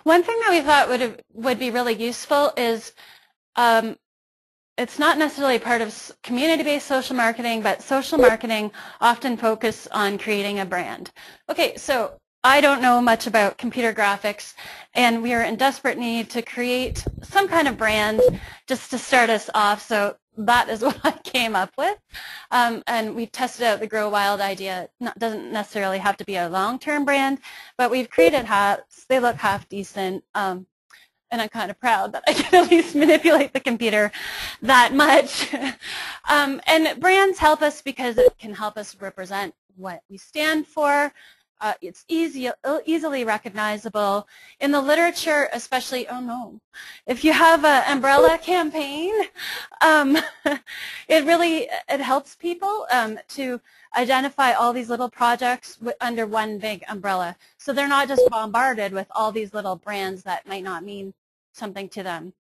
One thing that we thought would be really useful is it's not necessarily part of community-based social marketing, but social marketing often focus on creating a brand. Okay, so I don't know much about computer graphics, and we are in desperate need to create some kind of brand just to start us off, so that is what I came up with. And we've tested out the Grow Wild idea. It doesn't necessarily have to be a long-term brand, but we've created hats. They look half decent. And I'm kind of proud that I can at least manipulate the computer that much. And brands help us because it can help us represent what we stand for. It's easily recognizable. In the literature, especially, oh no, if you have an umbrella campaign, it helps people to identify all these little projects under one big umbrella. So they're not just bombarded with all these little brands that might not mean something to them.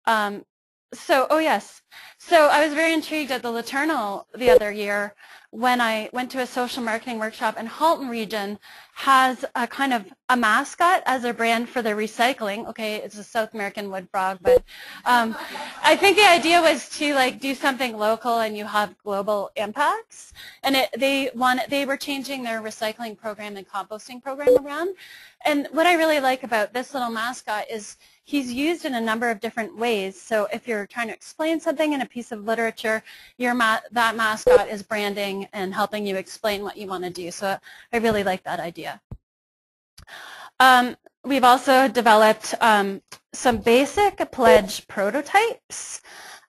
Oh yes, so I was very intrigued at the Laternal the other year when I went to a social marketing workshop, and Halton region has a kind of a mascot as a brand for their recycling. Okay, it's a South American wood frog, but I think the idea was to like do something local and you have global impacts. And they were changing their recycling program and composting program around. And what I really like about this little mascot is he's used in a number of different ways. So if you're trying to explain something in a piece of literature, that mascot is branding and helping you explain what you want to do. So I really like that idea. We've also developed some basic pledge prototypes.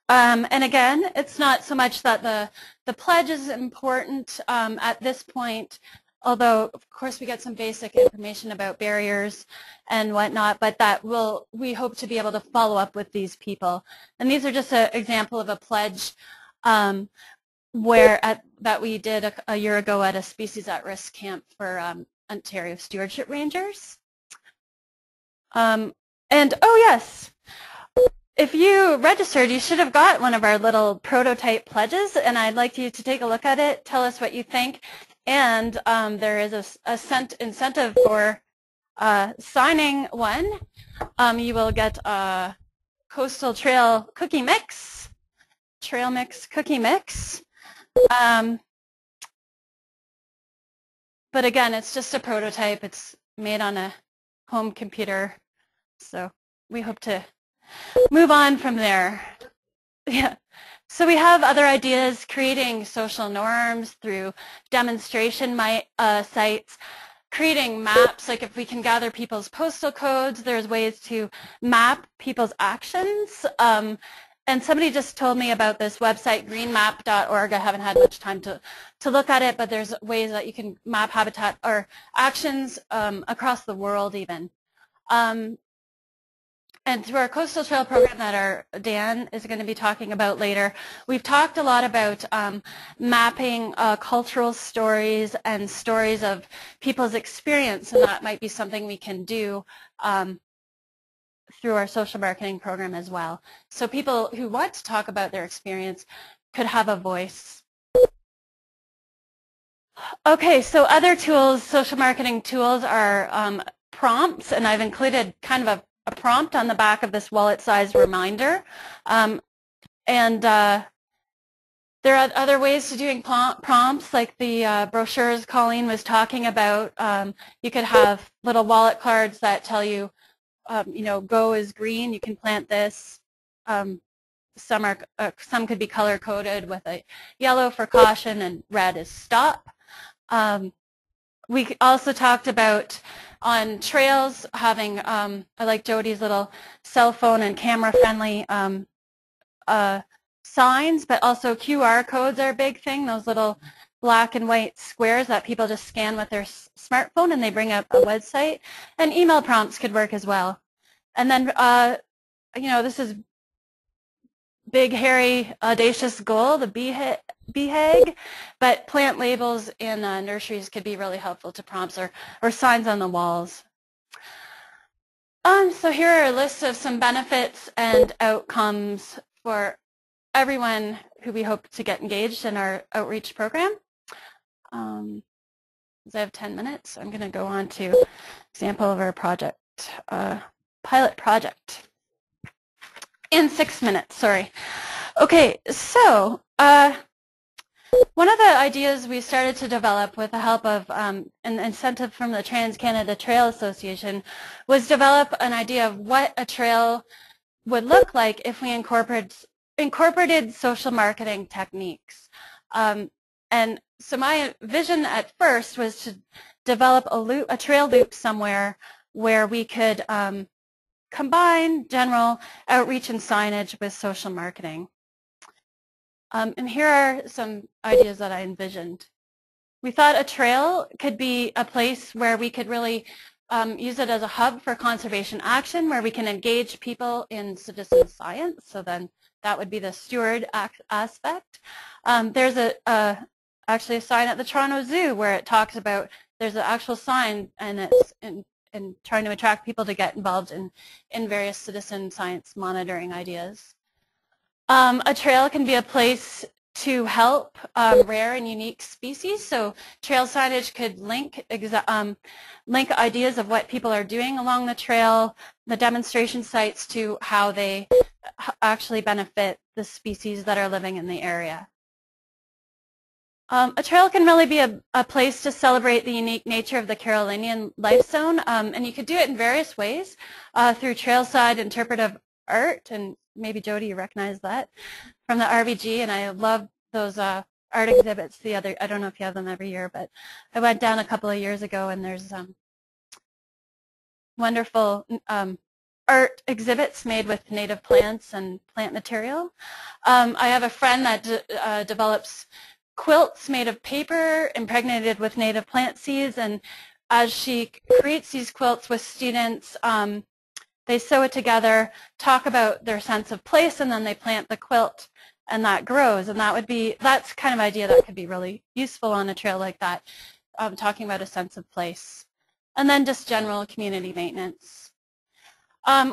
And again, it's not so much that the pledge is important at this point, although of course we get some basic information about barriers and whatnot, but we hope to be able to follow up with these people. And these are just an example of a pledge that we did a year ago at a species at risk camp for Ontario Stewardship Rangers. And oh yes, if you registered, you should have got one of our little prototype pledges, and I'd like you to take a look at it, tell us what you think, and there is a incentive for signing one. You will get a Coastal Trail cookie mix, trail mix cookie mix. But again, it's just a prototype. It's made on a home computer, so we hope to move on from there. Yeah. So we have other ideas, creating social norms through demonstration sites, creating maps, like if we can gather people's postal codes, there's ways to map people's actions. And somebody just told me about this website, greenmap.org. I haven't had much time to look at it, but there's ways that you can map habitat or actions across the world even. And through our Coastal Trail program that Dan is going to be talking about later, we've talked a lot about mapping cultural stories and stories of people's experience, and that might be something we can do through our social marketing program as well. So people who want to talk about their experience could have a voice. Okay, so other tools, social marketing tools, are prompts, and I've included kind of a prompt on the back of this wallet-sized reminder. There are other ways to doing prompts, like the brochures Colleen was talking about. You could have little wallet cards that tell you, go is green, you can plant this. Some could be color-coded with a yellow for caution and red is stop. We also talked about on trails having, I like Jody's little cell phone and camera-friendly signs, but also QR codes are a big thing, those little black and white squares that people just scan with their smartphone and they bring up a website. And email prompts could work as well. And then, this is big, hairy, audacious goal, the BHAG, but plant labels in nurseries could be really helpful to prompts or signs on the walls. So here are a list of some benefits and outcomes for everyone who we hope to get engaged in our outreach program. As I have 10 minutes, I'm going to go on to example of our project. pilot project in 6 minutes, sorry. Okay, so one of the ideas we started to develop with the help of an incentive from the Trans-Canada Trail Association was develop an idea of what a trail would look like if we incorporated social marketing techniques. And so my vision at first was to develop a trail loop somewhere where we could combine general outreach and signage with social marketing. And here are some ideas that I envisioned. We thought a trail could be a place where we could really use it as a hub for conservation action, where we can engage people in citizen science. So then that would be the steward aspect. There's actually a sign at the Toronto Zoo where it talks about, there's an actual sign, and it's in trying to attract people to get involved in various citizen science monitoring ideas. A trail can be a place to help rare and unique species. So trail signage could link ideas of what people are doing along the trail, the demonstration sites, to how they actually benefit the species that are living in the area. A trail can really be a place to celebrate the unique nature of the Carolinian life zone, and you could do it in various ways through trailside interpretive art, and maybe Jody, you recognize that from the RVG, and I love those art exhibits. I don't know if you have them every year, but I went down a couple of years ago, and there's wonderful art exhibits made with native plants and plant material. I have a friend that develops quilts made of paper impregnated with native plant seeds, and as she creates these quilts with students, they sew it together, talk about their sense of place, and then they plant the quilt, and that grows. And that's kind of idea that could be really useful on a trail like that, talking about a sense of place. And then just general community maintenance.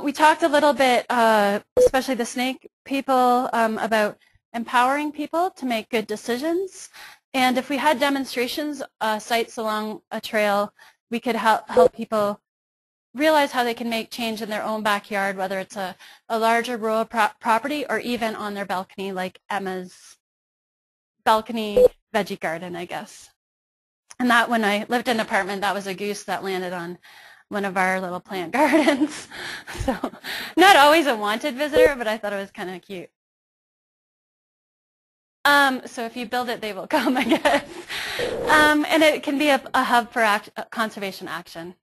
We talked a little bit, especially the snake people, about empowering people to make good decisions. And if we had demonstrations sites along a trail, we could help people realize how they can make change in their own backyard, whether it's a larger rural property or even on their balcony, like Emma's balcony veggie garden, I guess. And that, when I lived in an apartment, that was a goose that landed on one of our little plant gardens. So not always a wanted visitor, but I thought it was kind of cute. So if you build it, they will come, I guess. And it can be a hub for conservation action.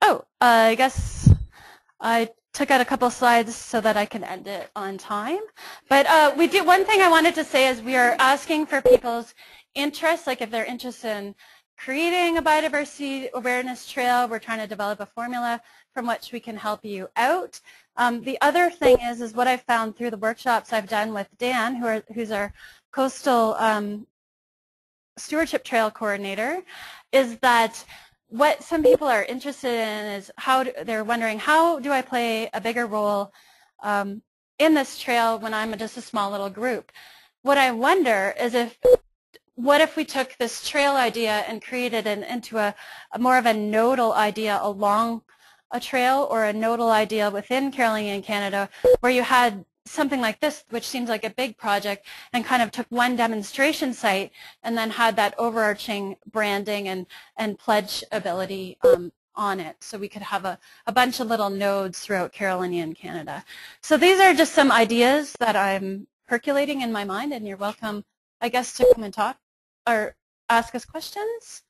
Oh, I guess I took out a couple slides so that I can end it on time. But one thing I wanted to say is we are asking for people's interest, like if they're interested in creating a biodiversity awareness trail, we're trying to develop a formula from which we can help you out. The other thing is what I've found through the workshops I've done with Dan, who's our coastal stewardship trail coordinator, is that what some people are interested in is they're wondering, how do I play a bigger role in this trail when I'm just a small little group? What I wonder is what if we took this trail idea and created it into a more of a nodal idea along a trail, or a nodal idea within Carolinian Canada, where you had something like this, which seems like a big project, and kind of took one demonstration site and then had that overarching branding and pledge ability on it. So we could have a bunch of little nodes throughout Carolinian Canada. So these are just some ideas that I'm percolating in my mind, and you're welcome, I guess, to come and talk or ask us questions.